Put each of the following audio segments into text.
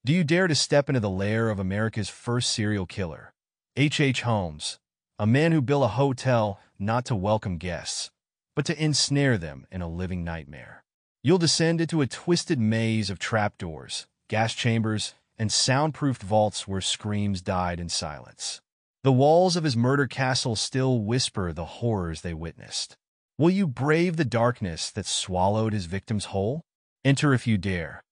Do you dare to step into the lair of America's first serial killer, H. Holmes, a man who built a hotel not to welcome guests, but to ensnare them in a living nightmare? You'll descend into a twisted maze of trapdoors, gas chambers, and soundproofed vaults where screams died in silence. The walls of his murder castle still whisper the horrors they witnessed. Will you brave the darkness that swallowed his victims whole? Enter if you dare.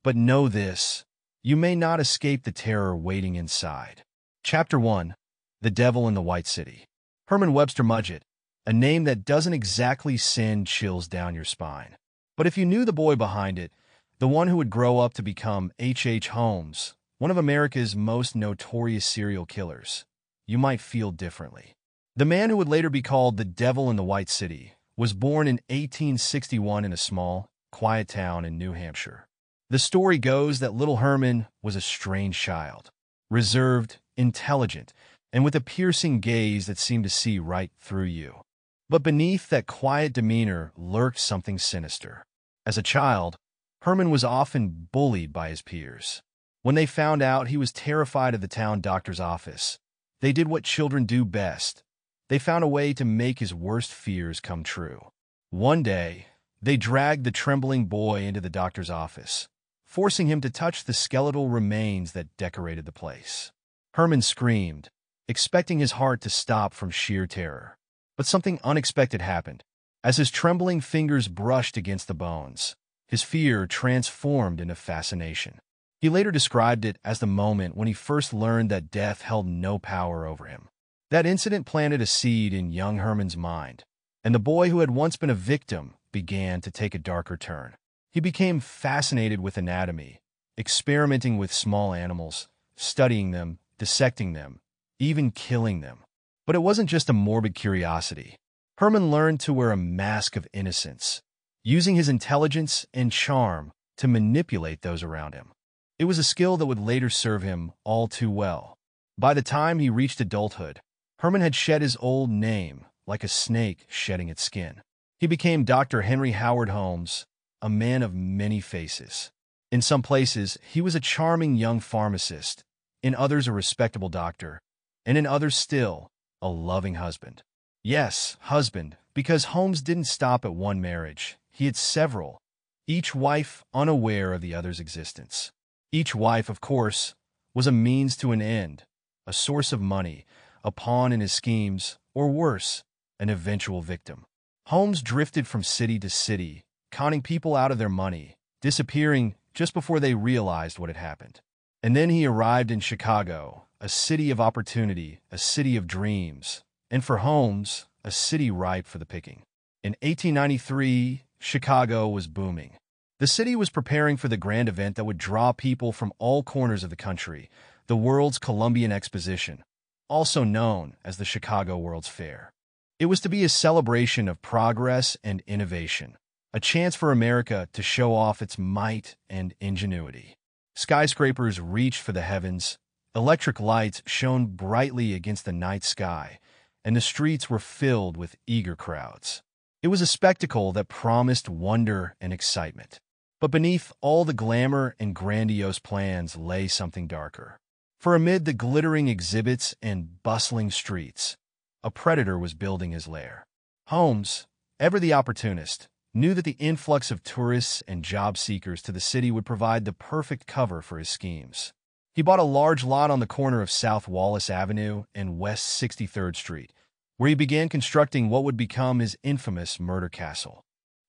But know this. You may not escape the terror waiting inside. Chapter 1. The Devil in the White City. Herman Webster Mudgett, a name that doesn't exactly send chills down your spine. But if you knew the boy behind it, the one who would grow up to become H. Holmes, one of America's most notorious serial killers, you might feel differently. The man who would later be called the Devil in the White City was born in 1861 in a small, quiet town in New Hampshire. The story goes that little Herman was a strange child, reserved, intelligent, and with a piercing gaze that seemed to see right through you. But beneath that quiet demeanor lurked something sinister. As a child, Herman was often bullied by his peers. When they found out he was terrified of the town doctor's office, they did what children do best. They found a way to make his worst fears come true. One day, they dragged the trembling boy into the doctor's office, forcing him to touch the skeletal remains that decorated the place. Herman screamed, expecting his heart to stop from sheer terror. But something unexpected happened. As his trembling fingers brushed against the bones, his fear transformed into fascination. He later described it as the moment when he first learned that death held no power over him. That incident planted a seed in young Herman's mind, and the boy who had once been a victim began to take a darker turn. He became fascinated with anatomy, experimenting with small animals, studying them, dissecting them, even killing them. But it wasn't just a morbid curiosity. Herman learned to wear a mask of innocence, using his intelligence and charm to manipulate those around him. It was a skill that would later serve him all too well. By the time he reached adulthood, Herman had shed his old name like a snake shedding its skin. He became Dr. Henry Howard Holmes, a man of many faces. In some places, he was a charming young pharmacist, in others a respectable doctor, and in others still, a loving husband. Yes, husband, because Holmes didn't stop at one marriage. He had several, each wife unaware of the other's existence. Each wife, of course, was a means to an end, a source of money, a pawn in his schemes, or worse, an eventual victim. Holmes drifted from city to city, conning people out of their money, disappearing just before they realized what had happened. And then he arrived in Chicago, a city of opportunity, a city of dreams, and for Holmes, a city ripe for the picking. In 1893, Chicago was booming. The city was preparing for the grand event that would draw people from all corners of the country, the world's Columbian Exposition, also known as the Chicago World's Fair. It was to be a celebration of progress and innovation, a chance for America to show off its might and ingenuity. Skyscrapers reached for the heavens, electric lights shone brightly against the night sky, and the streets were filled with eager crowds. It was a spectacle that promised wonder and excitement. But beneath all the glamour and grandiose plans lay something darker. For amid the glittering exhibits and bustling streets, a predator was building his lair. Holmes, ever the opportunist, knew that the influx of tourists and job seekers to the city would provide the perfect cover for his schemes. He bought a large lot on the corner of South Wallace Avenue and West 63rd Street, where he began constructing what would become his infamous murder castle.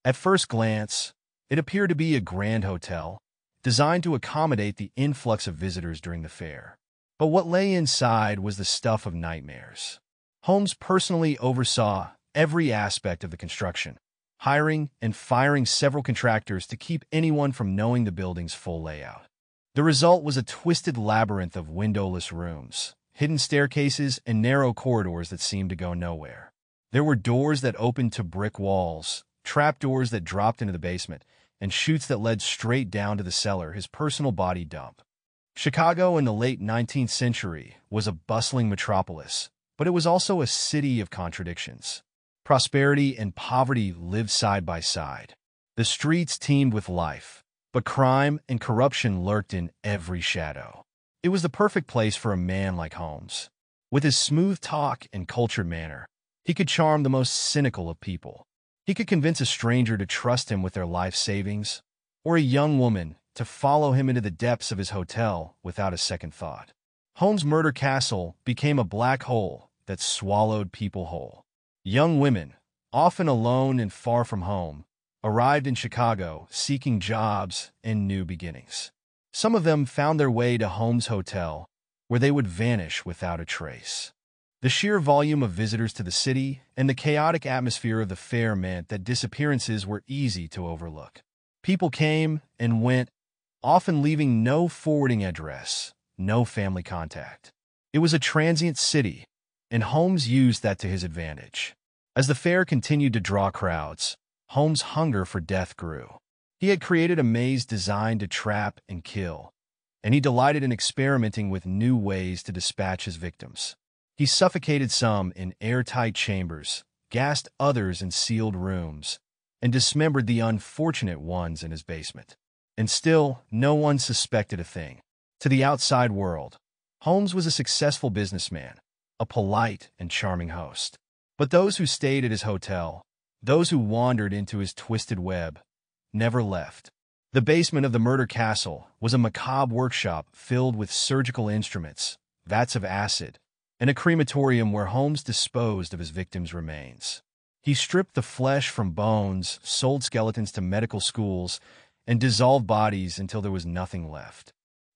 At first glance, it appeared to be a grand hotel, designed to accommodate the influx of visitors during the fair. But what lay inside was the stuff of nightmares. Holmes personally oversaw every aspect of the construction, hiring and firing several contractors to keep anyone from knowing the building's full layout. The result was a twisted labyrinth of windowless rooms, hidden staircases, and narrow corridors that seemed to go nowhere. There were doors that opened to brick walls, trapdoors that dropped into the basement, and chutes that led straight down to the cellar, his personal body dump. Chicago in the late 19th century was a bustling metropolis, but it was also a city of contradictions. Prosperity and poverty lived side by side. The streets teemed with life, But crime and corruption lurked in every shadow. It was the perfect place for a man like Holmes. With his smooth talk and cultured manner, he could charm the most cynical of people. He could convince a stranger to trust him with their life savings, or a young woman to follow him into the depths of his hotel without a second thought. Holmes' murder castle became a black hole that swallowed people whole. Young women, often alone and far from home, arrived in Chicago seeking jobs and new beginnings. Some of them found their way to Holmes' hotel, where they would vanish without a trace. The sheer volume of visitors to the city and the chaotic atmosphere of the fair meant that disappearances were easy to overlook. People came and went, often leaving no forwarding address, no family contact. It was a transient city, and Holmes used that to his advantage. As the fair continued to draw crowds, Holmes' hunger for death grew. He had created a maze designed to trap and kill, and he delighted in experimenting with new ways to dispatch his victims. He suffocated some in airtight chambers, gassed others in sealed rooms, and dismembered the unfortunate ones in his basement. And still, no one suspected a thing. To the outside world, Holmes was a successful businessman, a polite and charming host. But those who stayed at his hotel, those who wandered into his twisted web, never left. The basement of the murder castle was a macabre workshop filled with surgical instruments, vats of acid, and a crematorium where Holmes disposed of his victims' remains. He stripped the flesh from bones, sold skeletons to medical schools, and dissolved bodies until there was nothing left.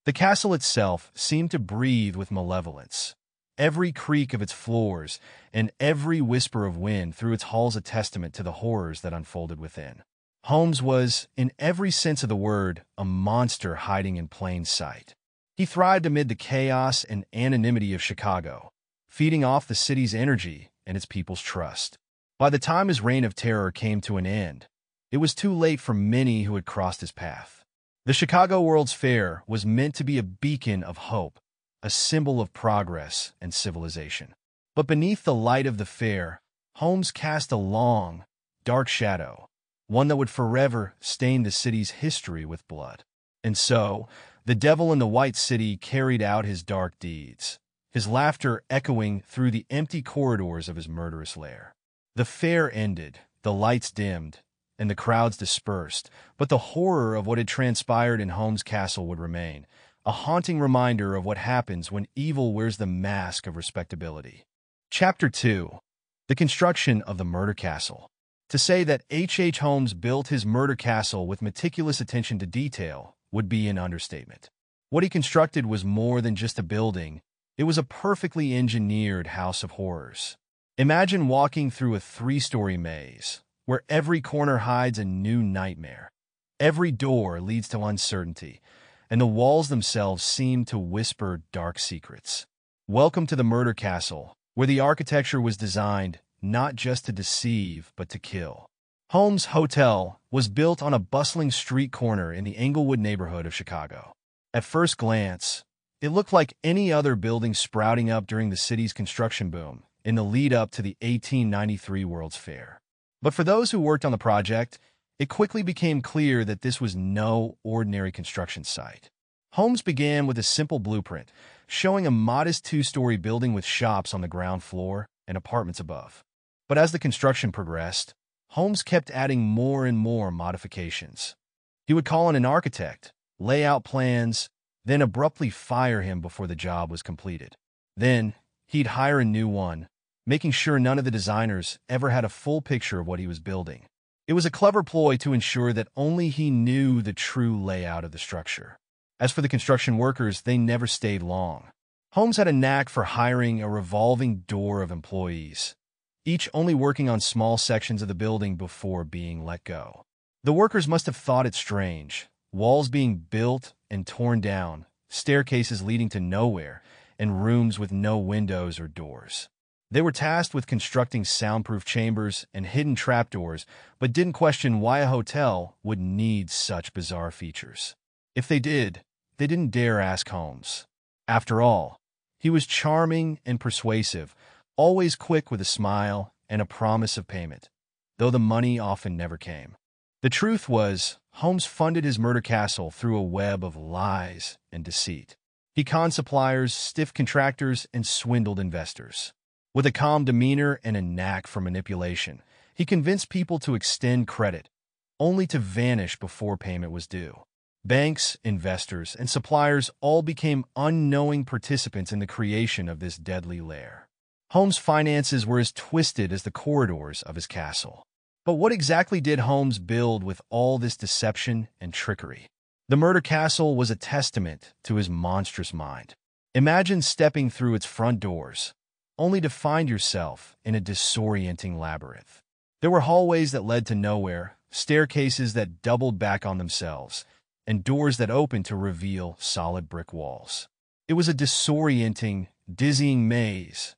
The castle itself seemed to breathe with malevolence. Every creak of its floors and every whisper of wind through its halls a testament to the horrors that unfolded within. Holmes was, in every sense of the word, a monster hiding in plain sight. He thrived amid the chaos and anonymity of Chicago, feeding off the city's energy and its people's trust. By the time his reign of terror came to an end, it was too late for many who had crossed his path. The Chicago World's Fair was meant to be a beacon of hope, a symbol of progress and civilization. But beneath the light of the fair, Holmes cast a long, dark shadow, one that would forever stain the city's history with blood. And so, the devil in the White City carried out his dark deeds, his laughter echoing through the empty corridors of his murderous lair. The fair ended, the lights dimmed, and the crowds dispersed, but the horror of what had transpired in Holmes' castle would remain, a haunting reminder of what happens when evil wears the mask of respectability. Chapter 2. The Construction of the Murder Castle. To say that H. Holmes built his murder castle with meticulous attention to detail would be an understatement. What he constructed was more than just a building, it was a perfectly engineered house of horrors. Imagine walking through a 3-story maze, where every corner hides a new nightmare. Every door leads to uncertainty, and the walls themselves seem to whisper dark secrets. Welcome to the murder castle, where the architecture was designed not just to deceive, but to kill. Holmes' Hotel was built on a bustling street corner in the Englewood neighborhood of Chicago. At first glance, it looked like any other building sprouting up during the city's construction boom in the lead-up to the 1893 World's Fair. But for those who worked on the project, it quickly became clear that this was no ordinary construction site. Holmes began with a simple blueprint, showing a modest 2-story building with shops on the ground floor and apartments above. But as the construction progressed, Holmes kept adding more and more modifications. He would call in an architect, lay out plans, then abruptly fire him before the job was completed. Then, he'd hire a new one, making sure none of the designers ever had a full picture of what he was building. It was a clever ploy to ensure that only he knew the true layout of the structure. As for the construction workers, they never stayed long. Holmes had a knack for hiring a revolving door of employees, each only working on small sections of the building before being let go. The workers must have thought it strange, walls being built and torn down, staircases leading to nowhere, and rooms with no windows or doors. They were tasked with constructing soundproof chambers and hidden trapdoors, but didn't question why a hotel would need such bizarre features. If they did, they didn't dare ask Holmes. After all, he was charming and persuasive, always quick with a smile and a promise of payment, though the money often never came. The truth was, Holmes funded his murder castle through a web of lies and deceit. He conned suppliers, stiffed contractors, and swindled investors. With a calm demeanor and a knack for manipulation, he convinced people to extend credit, only to vanish before payment was due. Banks, investors, and suppliers all became unknowing participants in the creation of this deadly lair. Holmes' finances were as twisted as the corridors of his castle. But what exactly did Holmes build with all this deception and trickery? The murder castle was a testament to his monstrous mind. Imagine stepping through its front doors, only to find yourself in a disorienting labyrinth. There were hallways that led to nowhere, staircases that doubled back on themselves, and doors that opened to reveal solid brick walls. It was a disorienting, dizzying maze,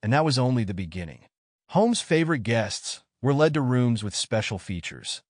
and that was only the beginning. Holmes' favorite guests were led to rooms with special features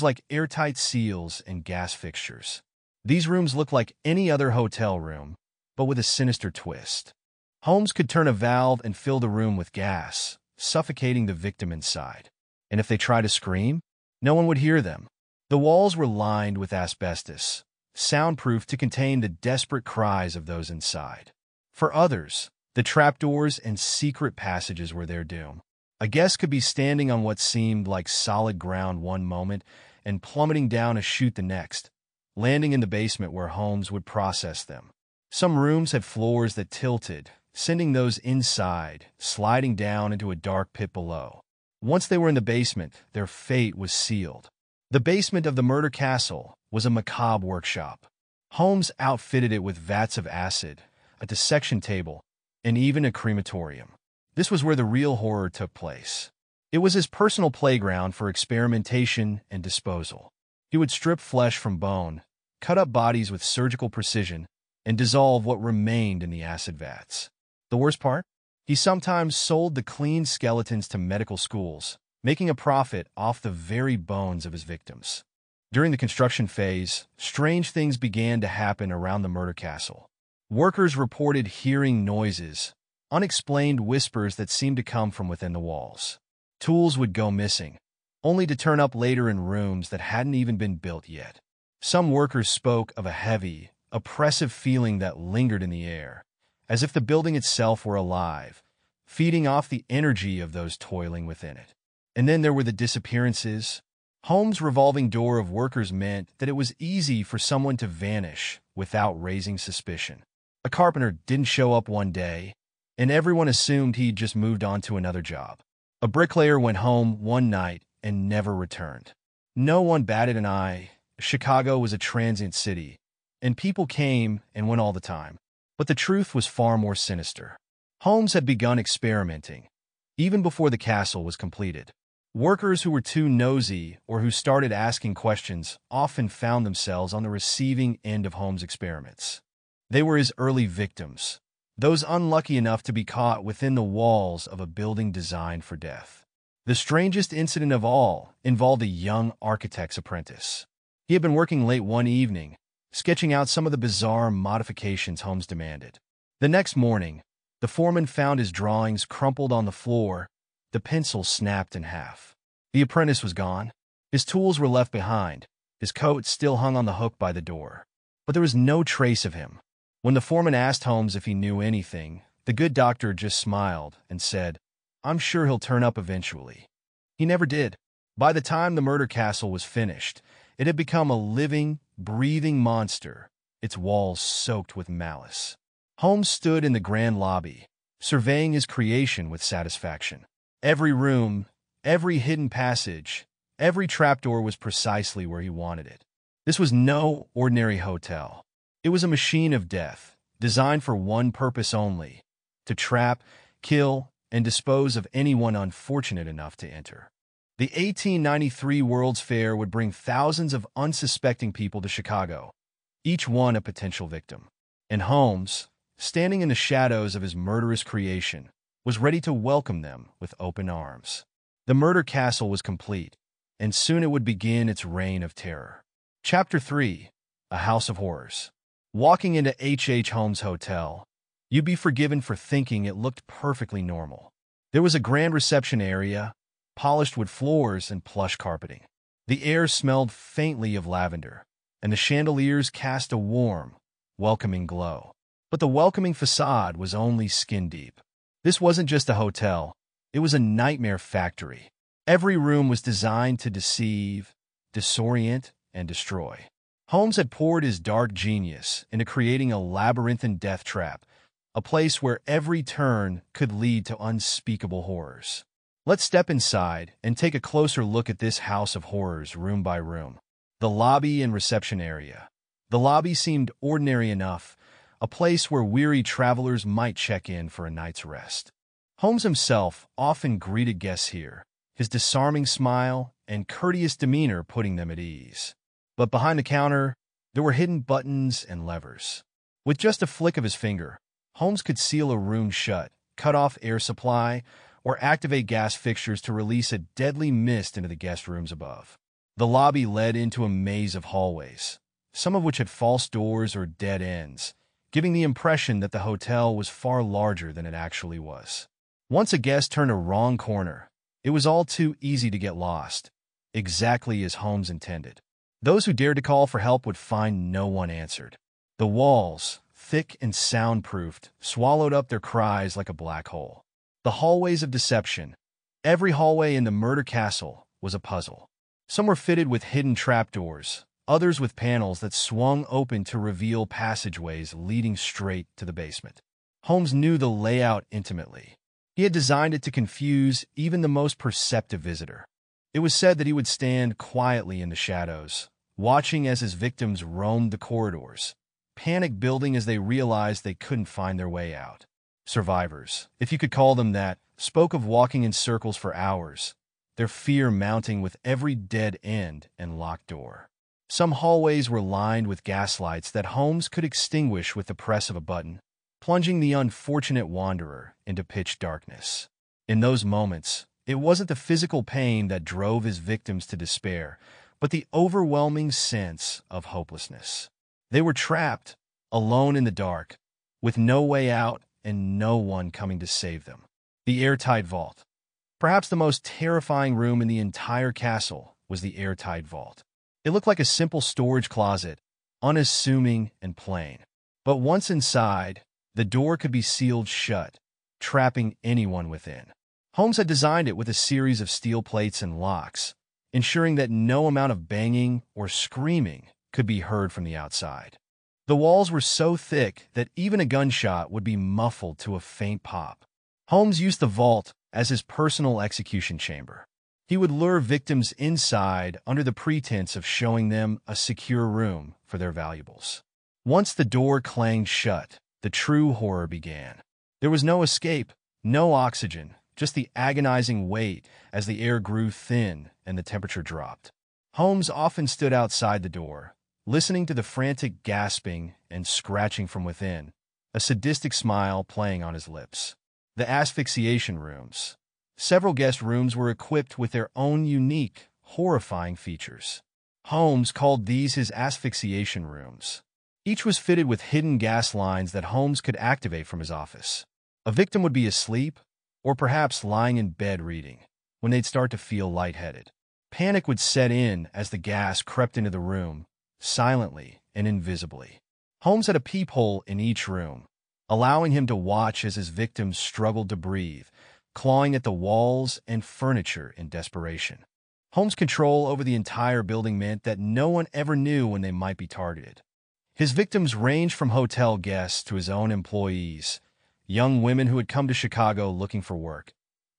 like airtight seals and gas fixtures. These rooms looked like any other hotel room, but with a sinister twist. Holmes could turn a valve and fill the room with gas, suffocating the victim inside. And if they tried to scream, no one would hear them. The walls were lined with asbestos, soundproof to contain the desperate cries of those inside. For others, the trapdoors and secret passages were their doom. A guest could be standing on what seemed like solid ground one moment and plummeting down a chute the next, landing in the basement where Holmes would process them. Some rooms had floors that tilted, sending those inside sliding down into a dark pit below. Once they were in the basement, their fate was sealed. The basement of the murder castle was a macabre workshop. Holmes outfitted it with vats of acid, a dissection table, and even a crematorium. This was where the real horror took place. It was his personal playground for experimentation and disposal. He would strip flesh from bone, cut up bodies with surgical precision, and dissolve what remained in the acid vats. The worst part? He sometimes sold the clean skeletons to medical schools, making a profit off the very bones of his victims. During the construction phase, strange things began to happen around the murder castle. Workers reported hearing noises, unexplained whispers that seemed to come from within the walls. Tools would go missing, only to turn up later in rooms that hadn't even been built yet. Some workers spoke of a heavy, oppressive feeling that lingered in the air, as if the building itself were alive, feeding off the energy of those toiling within it. And then there were the disappearances. Holmes' revolving door of workers meant that it was easy for someone to vanish without raising suspicion. A carpenter didn't show up one day, and everyone assumed he'd just moved on to another job. A bricklayer went home one night and never returned. No one batted an eye. Chicago was a transient city, and people came and went all the time. But the truth was far more sinister. Holmes had begun experimenting, even before the castle was completed. Workers who were too nosy or who started asking questions often found themselves on the receiving end of Holmes' experiments. They were his early victims, those unlucky enough to be caught within the walls of a building designed for death. The strangest incident of all involved a young architect's apprentice. He had been working late one evening, sketching out some of the bizarre modifications Holmes demanded. The next morning, the foreman found his drawings crumpled on the floor, the pencil snapped in half. The apprentice was gone. His tools were left behind, his coat still hung on the hook by the door. But there was no trace of him. When the foreman asked Holmes if he knew anything, the good doctor just smiled and said, "I'm sure he'll turn up eventually." He never did. By the time the murder castle was finished, it had become a living, breathing monster, its walls soaked with malice. Holmes stood in the grand lobby, surveying his creation with satisfaction. Every room, every hidden passage, every trapdoor was precisely where he wanted it. This was no ordinary hotel. It was a machine of death, designed for one purpose only: to trap, kill, and dispose of anyone unfortunate enough to enter. The 1893 World's Fair would bring thousands of unsuspecting people to Chicago, each one a potential victim. And Holmes, standing in the shadows of his murderous creation, was ready to welcome them with open arms. The murder castle was complete, and soon it would begin its reign of terror. Chapter 3: A House of Horrors. Walking into H.H. Holmes' hotel, you'd be forgiven for thinking it looked perfectly normal. There was a grand reception area, polished wood floors and plush carpeting. The air smelled faintly of lavender, and the chandeliers cast a warm, welcoming glow. But the welcoming facade was only skin-deep. This wasn't just a hotel, it was a nightmare factory. Every room was designed to deceive, disorient, and destroy. Holmes had poured his dark genius into creating a labyrinthine death trap, a place where every turn could lead to unspeakable horrors. Let's step inside and take a closer look at this house of horrors room by room. The lobby and reception area. The lobby seemed ordinary enough, a place where weary travelers might check in for a night's rest. Holmes himself often greeted guests here, his disarming smile and courteous demeanor putting them at ease. But behind the counter, there were hidden buttons and levers. With just a flick of his finger, Holmes could seal a room shut, cut off air supply, or activate gas fixtures to release a deadly mist into the guest rooms above. The lobby led into a maze of hallways, some of which had false doors or dead ends, giving the impression that the hotel was far larger than it actually was. Once a guest turned a wrong corner, it was all too easy to get lost, exactly as Holmes intended. Those who dared to call for help would find no one answered. The walls, thick and soundproofed, swallowed up their cries like a black hole. The hallways of deception. Every hallway in the murder castle was a puzzle. Some were fitted with hidden trapdoors, others with panels that swung open to reveal passageways leading straight to the basement. Holmes knew the layout intimately. He had designed it to confuse even the most perceptive visitor. It was said that he would stand quietly in the shadows, watching as his victims roamed the corridors, panic building as they realized they couldn't find their way out. Survivors, if you could call them that, spoke of walking in circles for hours, their fear mounting with every dead end and locked door. Some hallways were lined with gaslights that Holmes could extinguish with the press of a button, plunging the unfortunate wanderer into pitch darkness. In those moments, it wasn't the physical pain that drove his victims to despair, but the overwhelming sense of hopelessness. They were trapped, alone in the dark, with no way out and no one coming to save them. The airtight vault. Perhaps the most terrifying room in the entire castle was the airtight vault. It looked like a simple storage closet, unassuming and plain. But once inside, the door could be sealed shut, trapping anyone within. Holmes had designed it with a series of steel plates and locks, ensuring that no amount of banging or screaming could be heard from the outside. The walls were so thick that even a gunshot would be muffled to a faint pop. Holmes used the vault as his personal execution chamber. He would lure victims inside under the pretense of showing them a secure room for their valuables. Once the door clanged shut, the true horror began. There was no escape, no oxygen, just the agonizing wait as the air grew thin and the temperature dropped. Holmes often stood outside the door, listening to the frantic gasping and scratching from within, a sadistic smile playing on his lips. The asphyxiation rooms. Several guest rooms were equipped with their own unique, horrifying features. Holmes called these his asphyxiation rooms. Each was fitted with hidden gas lines that Holmes could activate from his office. A victim would be asleep, or perhaps lying in bed reading, when they'd start to feel lightheaded. Panic would set in as the gas crept into the room, silently and invisibly. Holmes had a peephole in each room, allowing him to watch as his victims struggled to breathe, clawing at the walls and furniture in desperation. Holmes' control over the entire building meant that no one ever knew when they might be targeted. His victims ranged from hotel guests to his own employees, young women who had come to Chicago looking for work,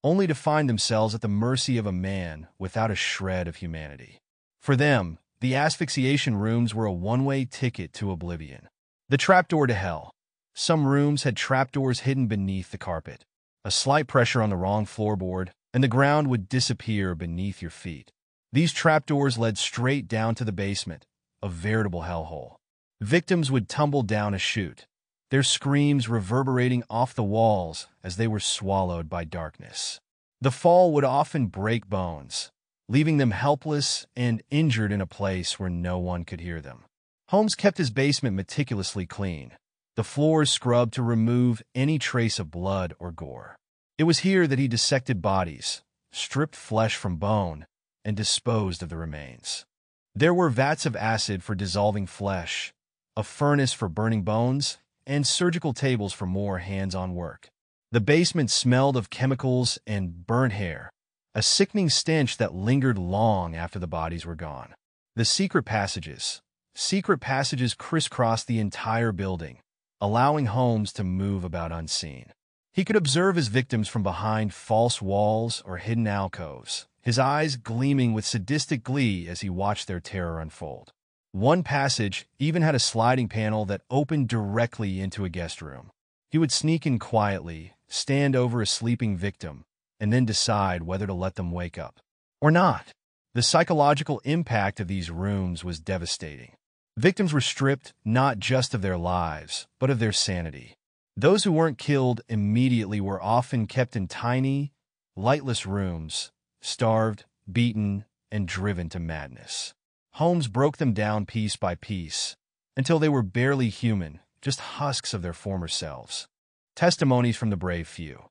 only to find themselves at the mercy of a man without a shred of humanity. For them, the asphyxiation rooms were a one-way ticket to oblivion. The trapdoor to hell. Some rooms had trapdoors hidden beneath the carpet. A slight pressure on the wrong floorboard, and the ground would disappear beneath your feet. These trapdoors led straight down to the basement, a veritable hellhole. Victims would tumble down a chute, their screams reverberating off the walls as they were swallowed by darkness. The fall would often break bones, leaving them helpless and injured in a place where no one could hear them. Holmes kept his basement meticulously clean, the floors scrubbed to remove any trace of blood or gore. It was here that he dissected bodies, stripped flesh from bone, and disposed of the remains. There were vats of acid for dissolving flesh, a furnace for burning bones, and surgical tables for more hands-on work. The basement smelled of chemicals and burnt hair, a sickening stench that lingered long after the bodies were gone. The secret passages. Secret passages crisscrossed the entire building, allowing Holmes to move about unseen. He could observe his victims from behind false walls or hidden alcoves, his eyes gleaming with sadistic glee as he watched their terror unfold. One passage even had a sliding panel that opened directly into a guest room. He would sneak in quietly, stand over a sleeping victim, and then decide whether to let them wake up or not. The psychological impact of these rooms was devastating. Victims were stripped not just of their lives, but of their sanity. Those who weren't killed immediately were often kept in tiny, lightless rooms, starved, beaten, and driven to madness. Holmes broke them down piece by piece, until they were barely human, just husks of their former selves. Testimonies from the brave few.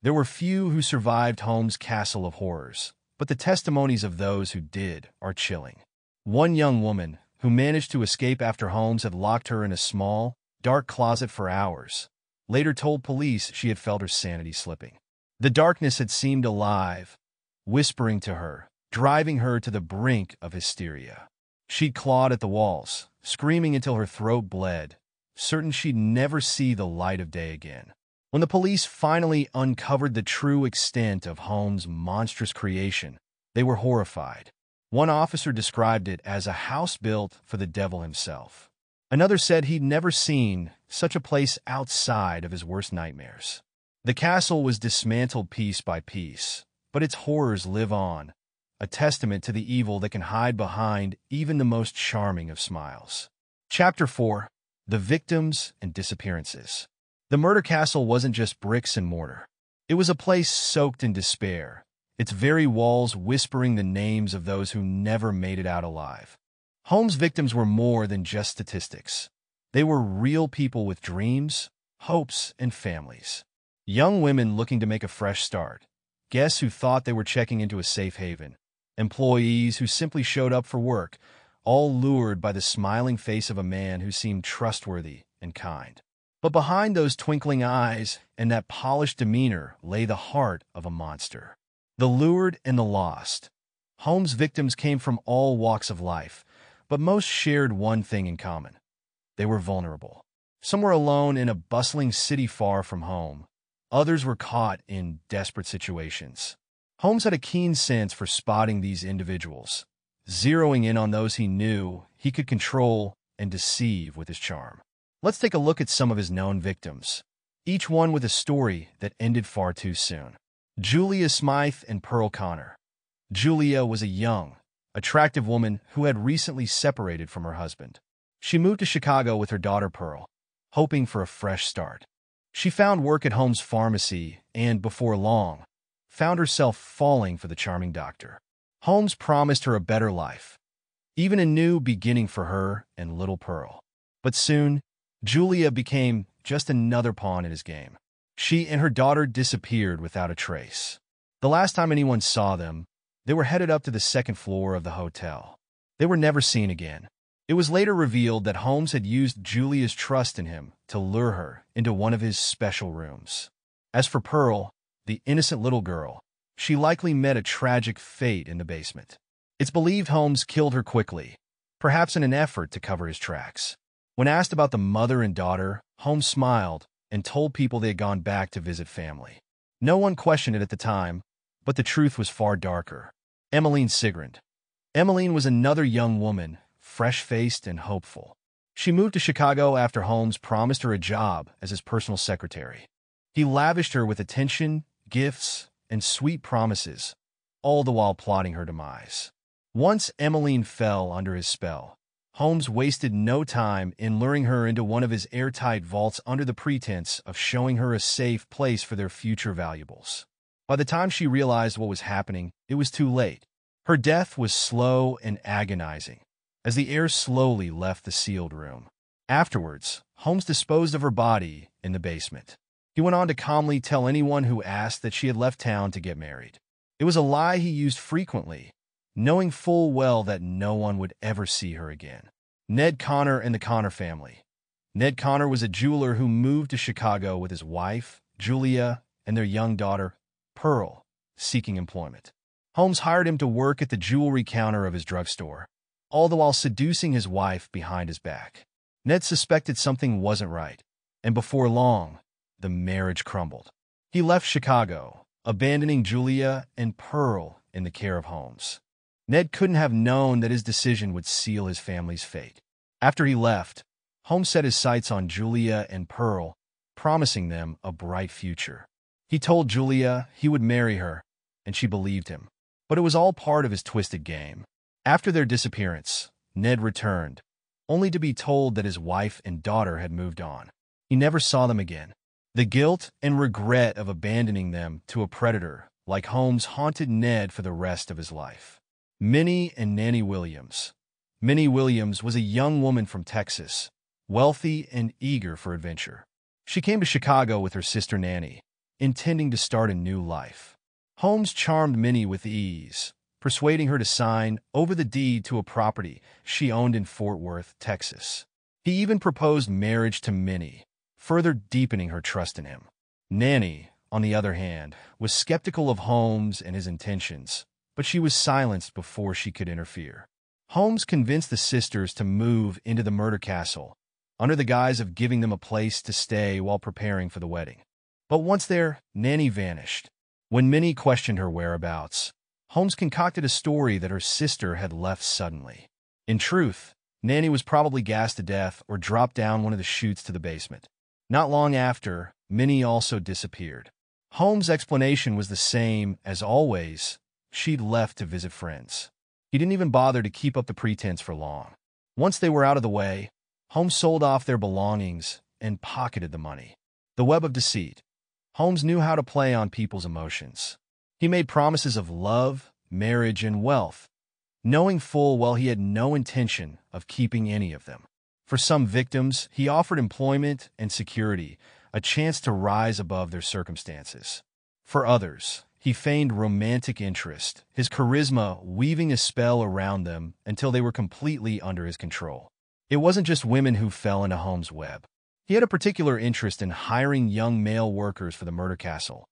There were few who survived Holmes' castle of horrors, but the testimonies of those who did are chilling. One young woman, who managed to escape after Holmes had locked her in a small, dark closet for hours, later told police she had felt her sanity slipping. The darkness had seemed alive, whispering to her, driving her to the brink of hysteria. She'd clawed at the walls, screaming until her throat bled, certain she'd never see the light of day again. When the police finally uncovered the true extent of Holmes' monstrous creation, they were horrified. One officer described it as a house built for the devil himself. Another said he'd never seen such a place outside of his worst nightmares. The castle was dismantled piece by piece, but its horrors live on, a testament to the evil that can hide behind even the most charming of smiles. Chapter 4. The Victims and Disappearances. The murder castle wasn't just bricks and mortar. It was a place soaked in despair, its very walls whispering the names of those who never made it out alive. Holmes' victims were more than just statistics. They were real people with dreams, hopes, and families. Young women looking to make a fresh start, guests who thought they were checking into a safe haven, employees who simply showed up for work, all lured by the smiling face of a man who seemed trustworthy and kind. But behind those twinkling eyes and that polished demeanor lay the heart of a monster. The lured and the lost. Holmes' victims came from all walks of life, but most shared one thing in common. They were vulnerable. Some were alone in a bustling city far from home. Others were caught in desperate situations. Holmes had a keen sense for spotting these individuals, zeroing in on those he knew he could control and deceive with his charm. Let's take a look at some of his known victims, each one with a story that ended far too soon. Julia Smythe and Pearl Connor. Julia was a young, attractive woman who had recently separated from her husband. She moved to Chicago with her daughter Pearl, hoping for a fresh start. She found work at Holmes' pharmacy and, before long, found herself falling for the charming doctor. Holmes promised her a better life, even a new beginning for her and little Pearl. But soon, Julia became just another pawn in his game. She and her daughter disappeared without a trace. The last time anyone saw them, they were headed up to the second floor of the hotel. They were never seen again. It was later revealed that Holmes had used Julia's trust in him to lure her into one of his special rooms. As for Pearl, the innocent little girl, she likely met a tragic fate in the basement. It's believed Holmes killed her quickly, perhaps in an effort to cover his tracks. When asked about the mother and daughter, Holmes smiled and told people they had gone back to visit family. No one questioned it at the time, but the truth was far darker. Emmeline Sigrand. Emmeline was another young woman, fresh-faced and hopeful. She moved to Chicago after Holmes promised her a job as his personal secretary. He lavished her with attention, gifts, and sweet promises, all the while plotting her demise. Once Emmeline fell under his spell, Holmes wasted no time in luring her into one of his airtight vaults under the pretense of showing her a safe place for their future valuables. By the time she realized what was happening, it was too late. Her death was slow and agonizing, as the air slowly left the sealed room. Afterwards, Holmes disposed of her body in the basement. He went on to calmly tell anyone who asked that she had left town to get married. It was a lie he used frequently, knowing full well that no one would ever see her again. Ned Connor and the Connor family. Ned Connor was a jeweler who moved to Chicago with his wife, Julia, and their young daughter, Pearl, seeking employment. Holmes hired him to work at the jewelry counter of his drugstore, all the while seducing his wife behind his back. Ned suspected something wasn't right, and before long, the marriage crumbled. He left Chicago, abandoning Julia and Pearl in the care of Holmes. Ned couldn't have known that his decision would seal his family's fate. After he left, Holmes set his sights on Julia and Pearl, promising them a bright future. He told Julia he would marry her, and she believed him. But it was all part of his twisted game. After their disappearance, Ned returned, only to be told that his wife and daughter had moved on. He never saw them again. The guilt and regret of abandoning them to a predator like Holmes haunted Ned for the rest of his life. Minnie and Nanny Williams. Minnie Williams was a young woman from Texas, wealthy and eager for adventure. She came to Chicago with her sister Nanny, intending to start a new life. Holmes charmed Minnie with ease, persuading her to sign over the deed to a property she owned in Fort Worth, Texas. He even proposed marriage to Minnie, further deepening her trust in him. Nanny, on the other hand, was skeptical of Holmes and his intentions, but she was silenced before she could interfere. Holmes convinced the sisters to move into the murder castle, under the guise of giving them a place to stay while preparing for the wedding. But once there, Nanny vanished. When Minnie questioned her whereabouts, Holmes concocted a story that her sister had left suddenly. In truth, Nanny was probably gassed to death or dropped down one of the chutes to the basement. Not long after, Minnie also disappeared. Holmes' explanation was the same as always. She'd left to visit friends. He didn't even bother to keep up the pretense for long. Once they were out of the way, Holmes sold off their belongings and pocketed the money. The web of deceit. Holmes knew how to play on people's emotions. He made promises of love, marriage, and wealth, knowing full well he had no intention of keeping any of them. For some victims, he offered employment and security, a chance to rise above their circumstances. For others, he feigned romantic interest, his charisma weaving a spell around them until they were completely under his control. It wasn't just women who fell into Holmes' web. He had a particular interest in hiring young male workers for the murder castle,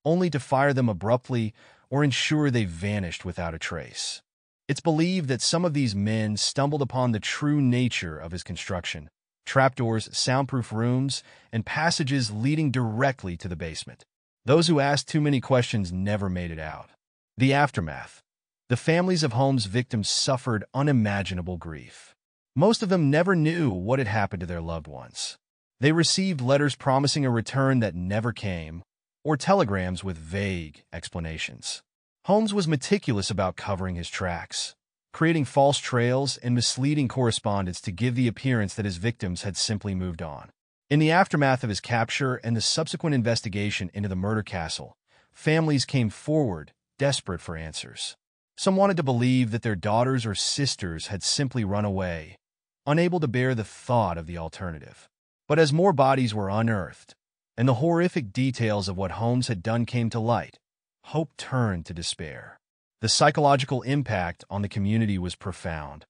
only to fire them abruptly or ensure they vanished without a trace. It's believed that some of these men stumbled upon the true nature of his construction: trapdoors, soundproof rooms, and passages leading directly to the basement. Those who asked too many questions never made it out. The aftermath. The families of Holmes' victims suffered unimaginable grief. Most of them never knew what had happened to their loved ones. They received letters promising a return that never came, or telegrams with vague explanations. Holmes was meticulous about covering his tracks, creating false trails and misleading correspondence to give the appearance that his victims had simply moved on. In the aftermath of his capture and the subsequent investigation into the murder castle, families came forward, desperate for answers. Some wanted to believe that their daughters or sisters had simply run away, unable to bear the thought of the alternative. But as more bodies were unearthed, and the horrific details of what Holmes had done came to light, hope turned to despair. The psychological impact on the community was profound.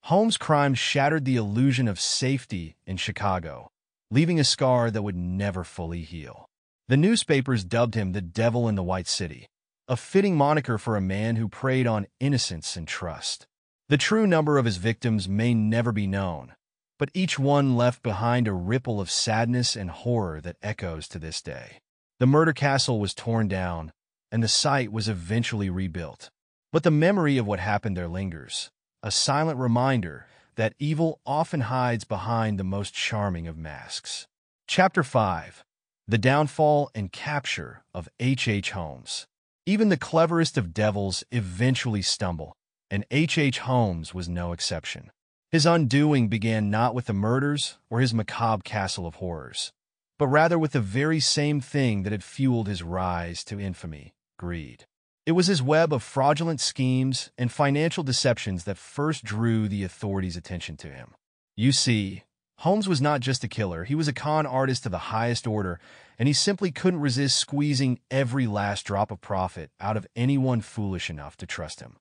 Holmes' crime shattered the illusion of safety in Chicago, leaving a scar that would never fully heal. The newspapers dubbed him the Devil in the White City, a fitting moniker for a man who preyed on innocence and trust. The true number of his victims may never be known, but each one left behind a ripple of sadness and horror that echoes to this day. The murder castle was torn down, and the site was eventually rebuilt. But the memory of what happened there lingers, a silent reminder that evil often hides behind the most charming of masks. Chapter 5. The Downfall and Capture of H. Holmes. Even the cleverest of devils eventually stumble, and H. Holmes was no exception. His undoing began not with the murders or his macabre castle of horrors, but rather with the very same thing that had fueled his rise to infamy: greed. It was his web of fraudulent schemes and financial deceptions that first drew the authorities' attention to him. You see, Holmes was not just a killer, he was a con artist of the highest order, and he simply couldn't resist squeezing every last drop of profit out of anyone foolish enough to trust him.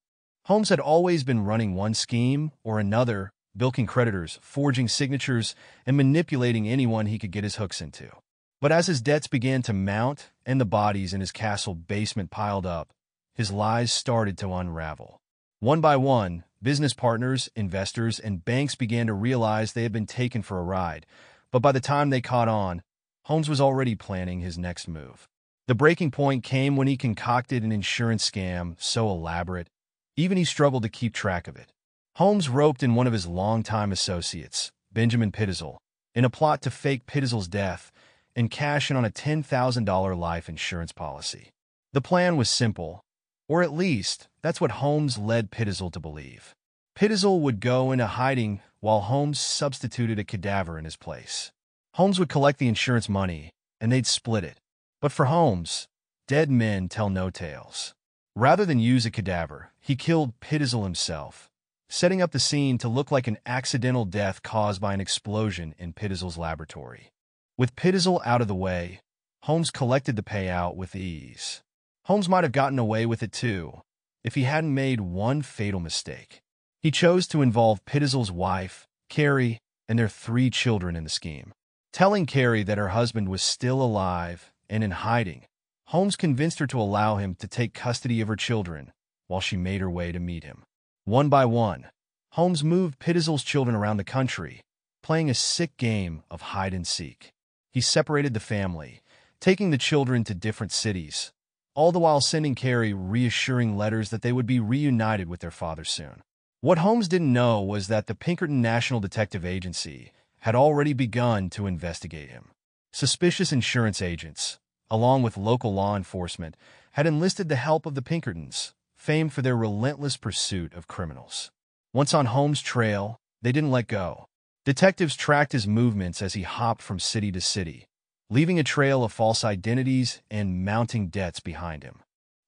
Holmes had always been running one scheme or another, bilking creditors, forging signatures, and manipulating anyone he could get his hooks into. But as his debts began to mount and the bodies in his castle basement piled up, his lies started to unravel. One by one, business partners, investors, and banks began to realize they had been taken for a ride, but by the time they caught on, Holmes was already planning his next move. The breaking point came when he concocted an insurance scam so elaborate, even he struggled to keep track of it. Holmes roped in one of his longtime associates, Benjamin Pitzel, in a plot to fake Pitzel's death and cash in on a $10,000 life insurance policy. The plan was simple, or at least that's what Holmes led Pitzel to believe. Pitzel would go into hiding while Holmes substituted a cadaver in his place. Holmes would collect the insurance money, and they'd split it. But for Holmes, dead men tell no tales. Rather than use a cadaver, he killed Pitzel himself, setting up the scene to look like an accidental death caused by an explosion in Pitzel's laboratory. With Pitzel out of the way, Holmes collected the payout with ease. Holmes might have gotten away with it too, if he hadn't made one fatal mistake. He chose to involve Pitzel's wife, Carrie, and their 3 children in the scheme. Telling Carrie that her husband was still alive and in hiding, Holmes convinced her to allow him to take custody of her children while she made her way to meet him. One by one, Holmes moved Pitzel's children around the country, playing a sick game of hide-and-seek. He separated the family, taking the children to different cities, all the while sending Carrie reassuring letters that they would be reunited with their father soon. What Holmes didn't know was that the Pinkerton National Detective Agency had already begun to investigate him. Suspicious insurance agents, along with local law enforcement, had enlisted the help of the Pinkertons, famed for their relentless pursuit of criminals. Once on Holmes' trail, they didn't let go. Detectives tracked his movements as he hopped from city to city, leaving a trail of false identities and mounting debts behind him.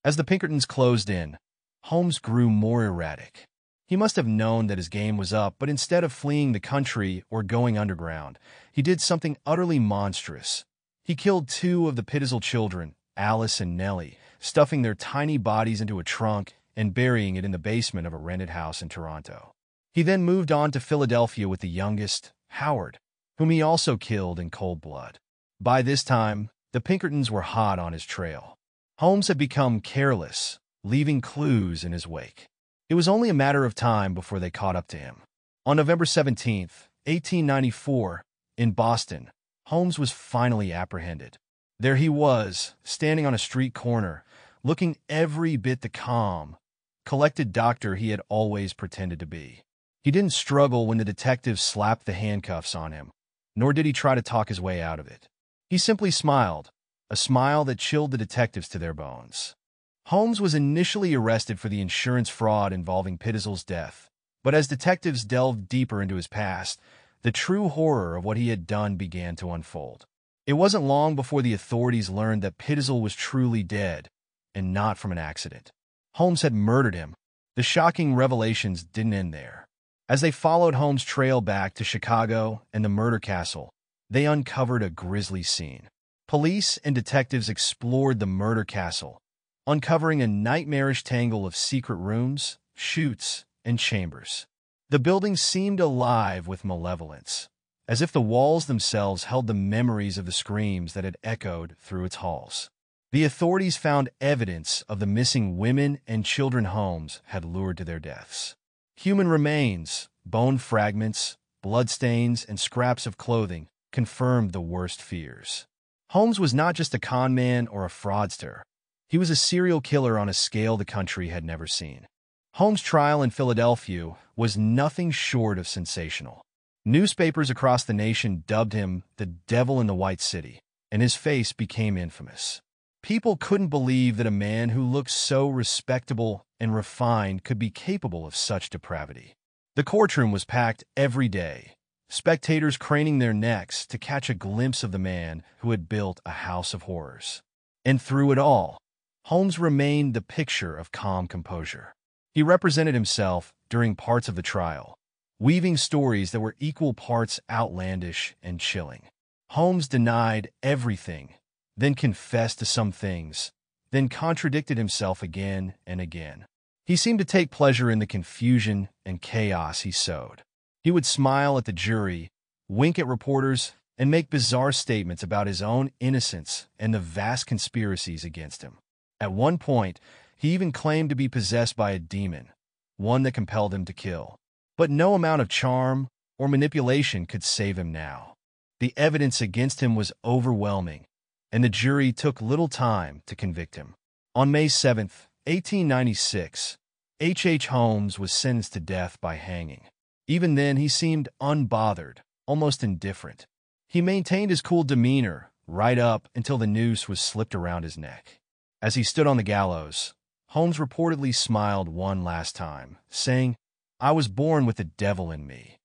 As the Pinkertons closed in, Holmes grew more erratic. He must have known that his game was up, but instead of fleeing the country or going underground, he did something utterly monstrous. He killed 2 of the Pitzel children, Alice and Nellie, stuffing their tiny bodies into a trunk and burying it in the basement of a rented house in Toronto. He then moved on to Philadelphia with the youngest, Howard, whom he also killed in cold blood. By this time, the Pinkertons were hot on his trail. Holmes had become careless, leaving clues in his wake. It was only a matter of time before they caught up to him. On November 17, 1894, in Boston, Holmes was finally apprehended. There he was, standing on a street corner, looking every bit the calm, collected doctor he had always pretended to be. He didn't struggle when the detectives slapped the handcuffs on him, nor did he try to talk his way out of it. He simply smiled, a smile that chilled the detectives to their bones. Holmes was initially arrested for the insurance fraud involving Pitzel's death, but as detectives delved deeper into his past, the true horror of what he had done began to unfold. It wasn't long before the authorities learned that Pitzel was truly dead, and not from an accident. Holmes had murdered him. The shocking revelations didn't end there. As they followed Holmes' trail back to Chicago and the murder castle, they uncovered a grisly scene. Police and detectives explored the murder castle, uncovering a nightmarish tangle of secret rooms, chutes, and chambers. The building seemed alive with malevolence, as if the walls themselves held the memories of the screams that had echoed through its halls. The authorities found evidence of the missing women and children Holmes had lured to their deaths. Human remains, bone fragments, bloodstains, and scraps of clothing confirmed the worst fears. Holmes was not just a con man or a fraudster. He was a serial killer on a scale the country had never seen. Holmes' trial in Philadelphia was nothing short of sensational. Newspapers across the nation dubbed him the Devil in the White City, and his face became infamous. People couldn't believe that a man who looked so respectable and refined could be capable of such depravity. The courtroom was packed every day, spectators craning their necks to catch a glimpse of the man who had built a house of horrors. And through it all, Holmes remained the picture of calm composure. He represented himself during parts of the trial, weaving stories that were equal parts outlandish and chilling. Holmes denied everything, then confessed to some things, then contradicted himself again and again. He seemed to take pleasure in the confusion and chaos he sowed. He would smile at the jury, wink at reporters, and make bizarre statements about his own innocence and the vast conspiracies against him. At one point, he even claimed to be possessed by a demon, one that compelled him to kill. But no amount of charm or manipulation could save him now. The evidence against him was overwhelming, and the jury took little time to convict him. On May 7, 1896, H. Holmes was sentenced to death by hanging. Even then, he seemed unbothered, almost indifferent. He maintained his cool demeanor right up until the noose was slipped around his neck. As he stood on the gallows, Holmes reportedly smiled one last time, saying, "I was born with the devil in me."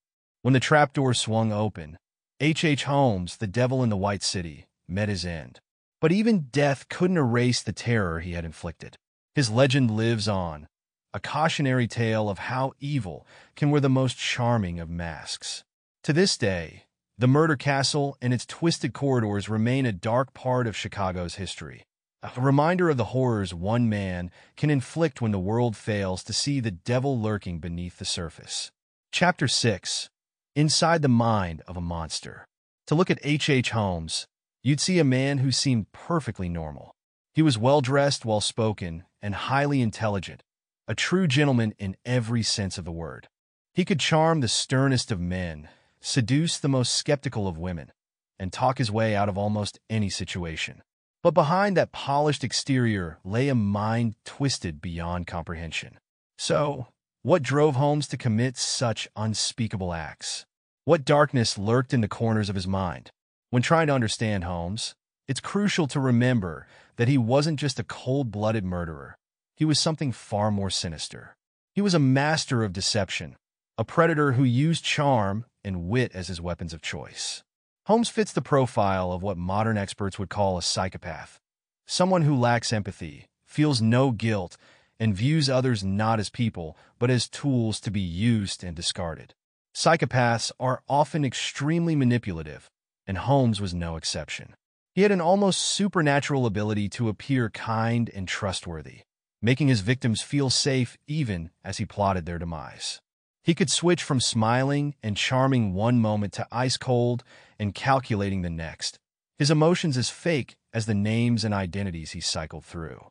When the trapdoor swung open, H. Holmes, the devil in the White City, met his end. But even death couldn't erase the terror he had inflicted. His legend lives on, a cautionary tale of how evil can wear the most charming of masks. To this day, the Murder Castle and its twisted corridors remain a dark part of Chicago's history, a reminder of the horrors one man can inflict when the world fails to see the devil lurking beneath the surface. Chapter 6. Inside the Mind of a Monster. To look at H. Holmes, you'd see a man who seemed perfectly normal. He was well-dressed, well-spoken, and highly intelligent, a true gentleman in every sense of the word. He could charm the sternest of men, seduce the most skeptical of women, and talk his way out of almost any situation. But behind that polished exterior lay a mind twisted beyond comprehension. So, what drove Holmes to commit such unspeakable acts? What darkness lurked in the corners of his mind? When trying to understand Holmes, it's crucial to remember that he wasn't just a cold-blooded murderer. He was something far more sinister. He was a master of deception, a predator who used charm and wit as his weapons of choice. Holmes fits the profile of what modern experts would call a psychopath, someone who lacks empathy, feels no guilt, and views others not as people, but as tools to be used and discarded. Psychopaths are often extremely manipulative, and Holmes was no exception. He had an almost supernatural ability to appear kind and trustworthy, making his victims feel safe even as he plotted their demise. He could switch from smiling and charming one moment to ice-cold and calculating the next, his emotions as fake as the names and identities he cycled through.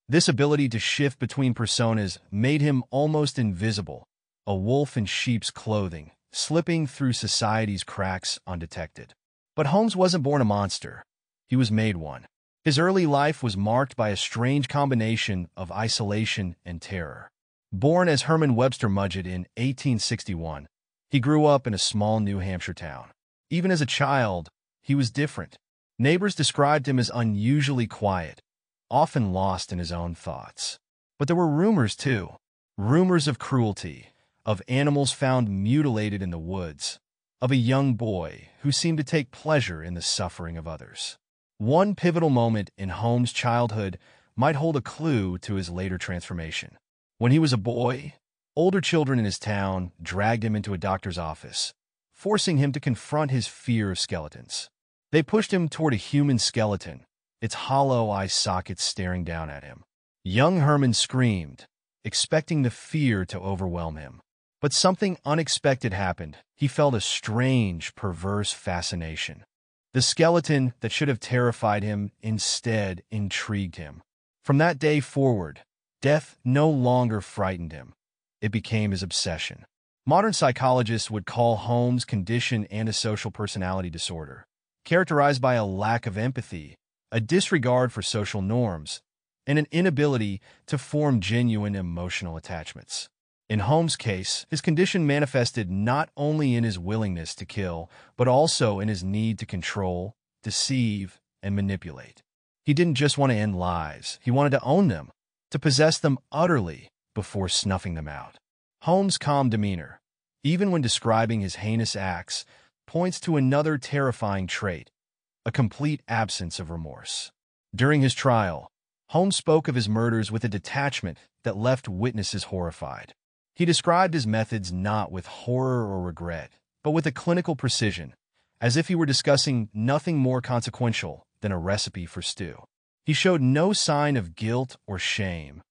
This ability to shift between personas made him almost invisible, a wolf in sheep's clothing, slipping through society's cracks undetected. But Holmes wasn't born a monster. He was made one. His early life was marked by a strange combination of isolation and terror. Born as Herman Webster Mudgett in 1861, he grew up in a small New Hampshire town. Even as a child, he was different. Neighbors described him as unusually quiet, often lost in his own thoughts. But there were rumors, too. Rumors of cruelty, of animals found mutilated in the woods, of a young boy who seemed to take pleasure in the suffering of others. One pivotal moment in Holmes' childhood might hold a clue to his later transformation. When he was a boy, older children in his town dragged him into a doctor's office, forcing him to confront his fear of skeletons. They pushed him toward a human skeleton, its hollow eye sockets staring down at him. Young Herman screamed, expecting the fear to overwhelm him. But something unexpected happened. He felt a strange, perverse fascination. The skeleton that should have terrified him instead intrigued him. From that day forward, death no longer frightened him. It became his obsession. Modern psychologists would call Holmes' condition antisocial personality disorder, characterized by a lack of empathy, a disregard for social norms, and an inability to form genuine emotional attachments. In Holmes' case, his condition manifested not only in his willingness to kill, but also in his need to control, deceive, and manipulate. He didn't just want to end lives, he wanted to own them, to possess them utterly before snuffing them out. Holmes' calm demeanor, even when describing his heinous acts, points to another terrifying trait, a complete absence of remorse. During his trial, Holmes spoke of his murders with a detachment that left witnesses horrified. He described his methods not with horror or regret, but with a clinical precision, as if he were discussing nothing more consequential than a recipe for stew. He showed no sign of guilt or shame,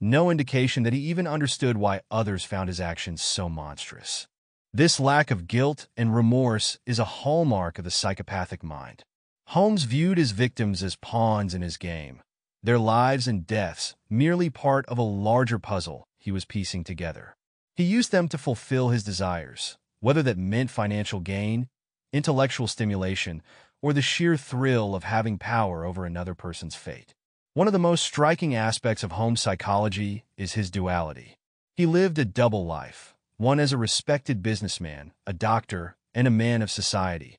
no indication that he even understood why others found his actions so monstrous. This lack of guilt and remorse is a hallmark of the psychopathic mind. Holmes viewed his victims as pawns in his game, their lives and deaths merely part of a larger puzzle he was piecing together. He used them to fulfill his desires, whether that meant financial gain, intellectual stimulation, or the sheer thrill of having power over another person's fate. One of the most striking aspects of Holmes' psychology is his duality. He lived a double life, one as a respected businessman, a doctor, and a man of society,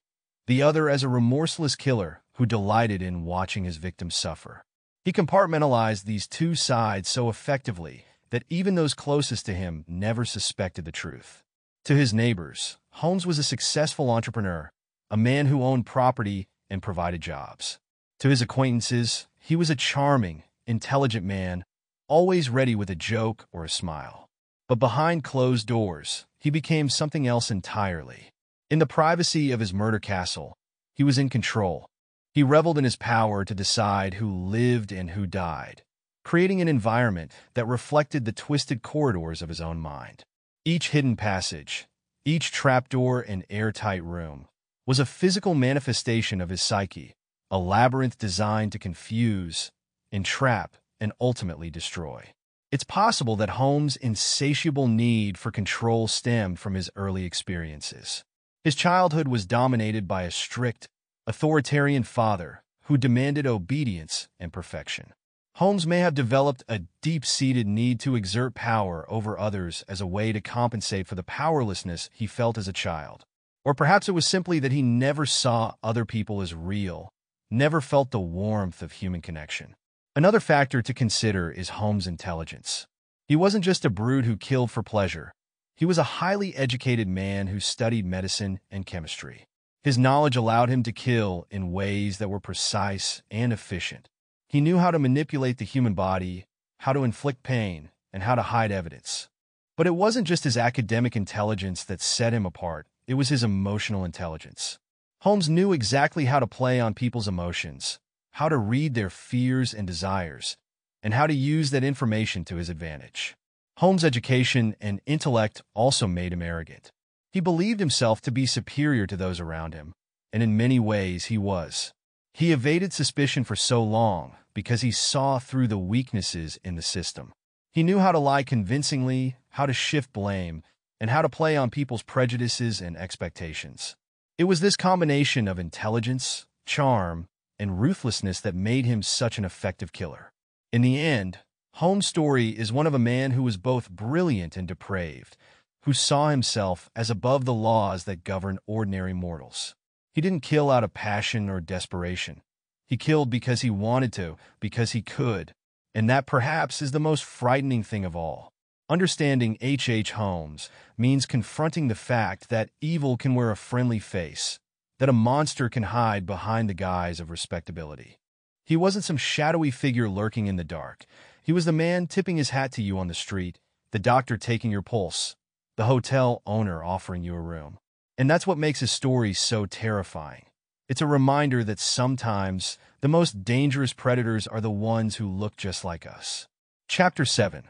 the other as a remorseless killer who delighted in watching his victims suffer. He compartmentalized these two sides so effectively that even those closest to him never suspected the truth. To his neighbors, Holmes was a successful entrepreneur, a man who owned property and provided jobs. To his acquaintances, he was a charming, intelligent man, always ready with a joke or a smile. But behind closed doors, he became something else entirely. In the privacy of his murder castle, he was in control. He reveled in his power to decide who lived and who died, creating an environment that reflected the twisted corridors of his own mind. Each hidden passage, each trapdoor and airtight room, was a physical manifestation of his psyche, a labyrinth designed to confuse, entrap, and ultimately destroy. It's possible that Holmes' insatiable need for control stemmed from his early experiences. His childhood was dominated by a strict, authoritarian father who demanded obedience and perfection. Holmes may have developed a deep-seated need to exert power over others as a way to compensate for the powerlessness he felt as a child. Or perhaps it was simply that he never saw other people as real, never felt the warmth of human connection. Another factor to consider is Holmes' intelligence. He wasn't just a brute who killed for pleasure. He was a highly educated man who studied medicine and chemistry. His knowledge allowed him to kill in ways that were precise and efficient. He knew how to manipulate the human body, how to inflict pain, and how to hide evidence. But it wasn't just his academic intelligence that set him apart, it was his emotional intelligence. Holmes knew exactly how to play on people's emotions, how to read their fears and desires, and how to use that information to his advantage. Holmes' education and intellect also made him arrogant. He believed himself to be superior to those around him, and in many ways he was. He evaded suspicion for so long because he saw through the weaknesses in the system. He knew how to lie convincingly, how to shift blame, and how to play on people's prejudices and expectations. It was this combination of intelligence, charm, and ruthlessness that made him such an effective killer. In the end, Holmes' story is one of a man who was both brilliant and depraved, who saw himself as above the laws that govern ordinary mortals. He didn't kill out of passion or desperation. He killed because he wanted to, because he could, and that perhaps is the most frightening thing of all. Understanding H. Holmes means confronting the fact that evil can wear a friendly face, that a monster can hide behind the guise of respectability. He wasn't some shadowy figure lurking in the dark. He was the man tipping his hat to you on the street, the doctor taking your pulse, the hotel owner offering you a room. And that's what makes his story so terrifying. It's a reminder that sometimes the most dangerous predators are the ones who look just like us. Chapter 7.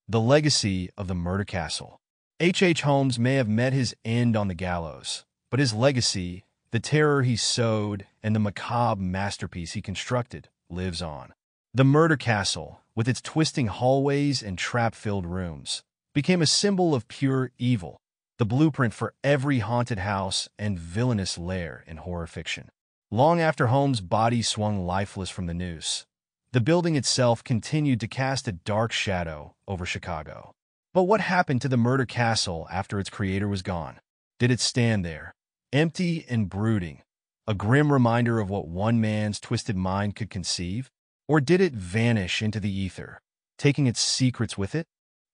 The Legacy of the Murder Castle. H. Holmes may have met his end on the gallows, but his legacy, the terror he sowed, and the macabre masterpiece he constructed, lives on. The Murder Castle, with its twisting hallways and trap-filled rooms, became a symbol of pure evil, the blueprint for every haunted house and villainous lair in horror fiction. Long after Holmes' body swung lifeless from the noose, the building itself continued to cast a dark shadow over Chicago. But what happened to the Murder Castle after its creator was gone? Did it stand there, empty and brooding, a grim reminder of what one man's twisted mind could conceive? Or did it vanish into the ether, taking its secrets with it?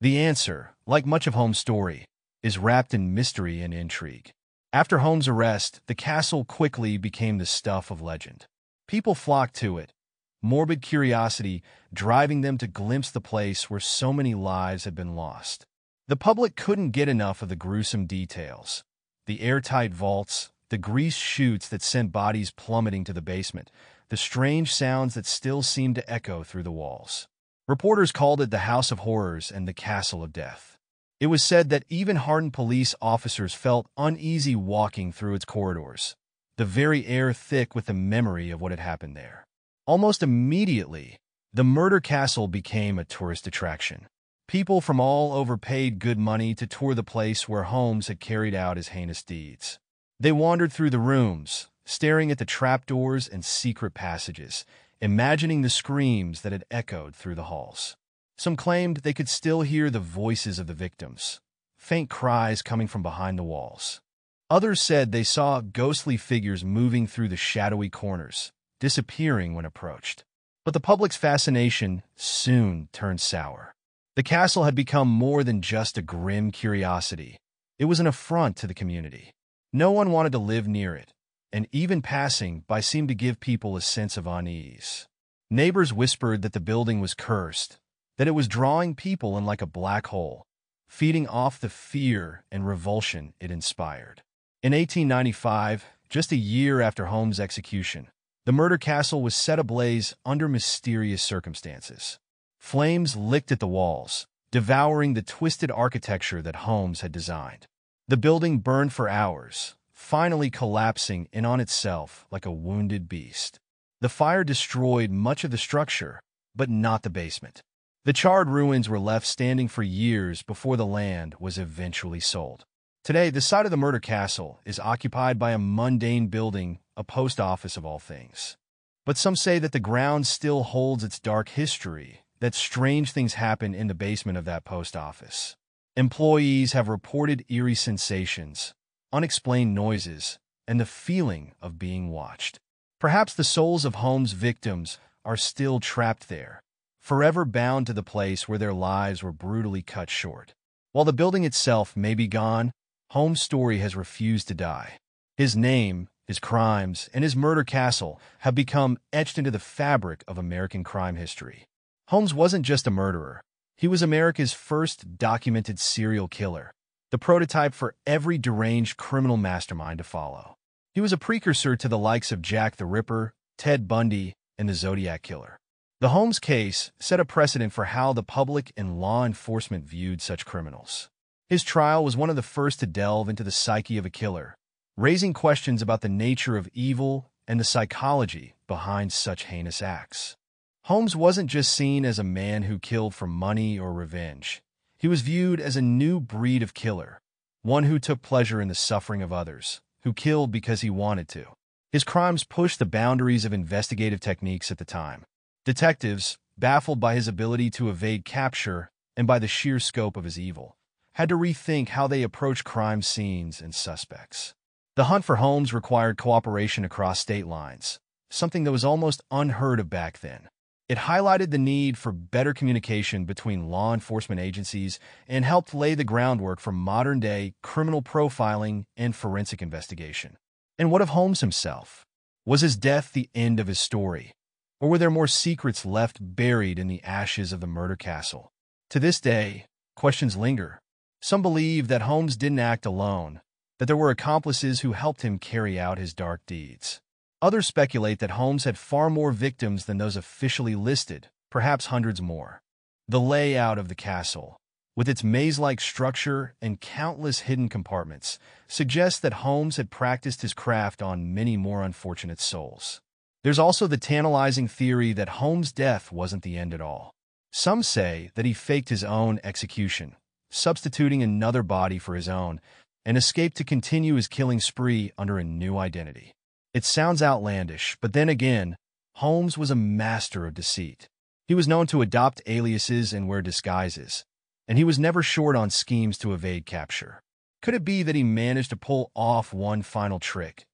The answer, like much of Holmes' story, is wrapped in mystery and intrigue. After Holmes' arrest, the castle quickly became the stuff of legend. People flocked to it, morbid curiosity driving them to glimpse the place where so many lives had been lost. The public couldn't get enough of the gruesome details. The airtight vaults, the greased chutes that sent bodies plummeting to the basement, the strange sounds that still seemed to echo through the walls. Reporters called it the House of Horrors and the Castle of Death. It was said that even hardened police officers felt uneasy walking through its corridors, the very air thick with the memory of what had happened there. Almost immediately, the murder castle became a tourist attraction. People from all over paid good money to tour the place where Holmes had carried out his heinous deeds. They wandered through the rooms, staring at the trapdoors and secret passages, imagining the screams that had echoed through the halls. Some claimed they could still hear the voices of the victims, faint cries coming from behind the walls. Others said they saw ghostly figures moving through the shadowy corners, disappearing when approached. But the public's fascination soon turned sour. The castle had become more than just a grim curiosity. It was an affront to the community. No one wanted to live near it, and even passing by seemed to give people a sense of unease. Neighbors whispered that the building was cursed, that it was drawing people in like a black hole, feeding off the fear and revulsion it inspired. In 1895, just a year after Holmes' execution, the murder castle was set ablaze under mysterious circumstances. Flames licked at the walls, devouring the twisted architecture that Holmes had designed. The building burned for hours, finally collapsing in on itself like a wounded beast. The fire destroyed much of the structure, but not the basement. The charred ruins were left standing for years before the land was eventually sold. Today, the site of the murder castle is occupied by a mundane building, a post office of all things. But some say that the ground still holds its dark history, that strange things happen in the basement of that post office. Employees have reported eerie sensations, unexplained noises, and the feeling of being watched. Perhaps the souls of Holmes' victims are still trapped there, forever bound to the place where their lives were brutally cut short. While the building itself may be gone, Holmes' story has refused to die. His name, his crimes, and his murder castle have become etched into the fabric of American crime history. Holmes wasn't just a murderer. He was America's first documented serial killer, the prototype for every deranged criminal mastermind to follow. He was a precursor to the likes of Jack the Ripper, Ted Bundy, and the Zodiac Killer. The Holmes case set a precedent for how the public and law enforcement viewed such criminals. His trial was one of the first to delve into the psyche of a killer, raising questions about the nature of evil and the psychology behind such heinous acts. Holmes wasn't just seen as a man who killed for money or revenge. He was viewed as a new breed of killer, one who took pleasure in the suffering of others, who killed because he wanted to. His crimes pushed the boundaries of investigative techniques at the time. Detectives, baffled by his ability to evade capture and by the sheer scope of his evil, had to rethink how they approached crime scenes and suspects. The hunt for Holmes required cooperation across state lines, something that was almost unheard of back then. It highlighted the need for better communication between law enforcement agencies and helped lay the groundwork for modern-day criminal profiling and forensic investigation. And what of Holmes himself? Was his death the end of his story? Or were there more secrets left buried in the ashes of the murder castle? To this day, questions linger. Some believe that Holmes didn't act alone, that there were accomplices who helped him carry out his dark deeds. Others speculate that Holmes had far more victims than those officially listed, perhaps hundreds more. The layout of the castle, with its maze-like structure and countless hidden compartments, suggests that Holmes had practiced his craft on many more unfortunate souls. There's also the tantalizing theory that Holmes' death wasn't the end at all. Some say that he faked his own execution, substituting another body for his own, and escaped to continue his killing spree under a new identity. It sounds outlandish, but then again, Holmes was a master of deceit. He was known to adopt aliases and wear disguises, and he was never short on schemes to evade capture. Could it be that he managed to pull off one final trick,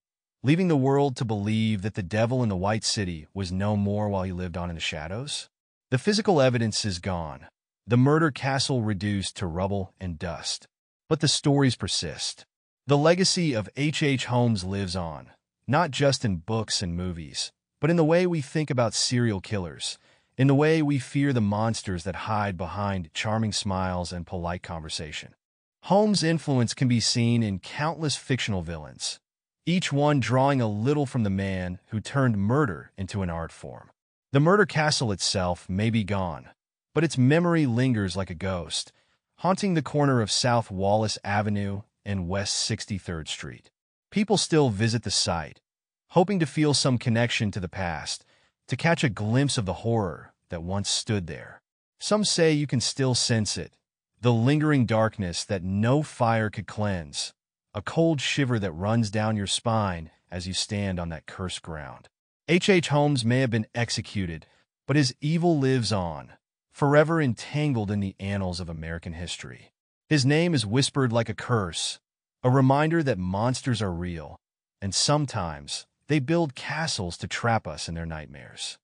leaving the world to believe that the devil in the White City was no more while he lived on in the shadows? The physical evidence is gone, the murder castle reduced to rubble and dust. But the stories persist. The legacy of H. Holmes lives on, not just in books and movies, but in the way we think about serial killers, in the way we fear the monsters that hide behind charming smiles and polite conversation. Holmes' influence can be seen in countless fictional villains, each one drawing a little from the man who turned murder into an art form. The murder castle itself may be gone, but its memory lingers like a ghost, haunting the corner of South Wallace Avenue and West 63rd Street. People still visit the site, hoping to feel some connection to the past, to catch a glimpse of the horror that once stood there. Some say you can still sense it, the lingering darkness that no fire could cleanse, a cold shiver that runs down your spine as you stand on that cursed ground. Holmes may have been executed, but his evil lives on, forever entangled in the annals of American history. His name is whispered like a curse, a reminder that monsters are real, and sometimes they build castles to trap us in their nightmares.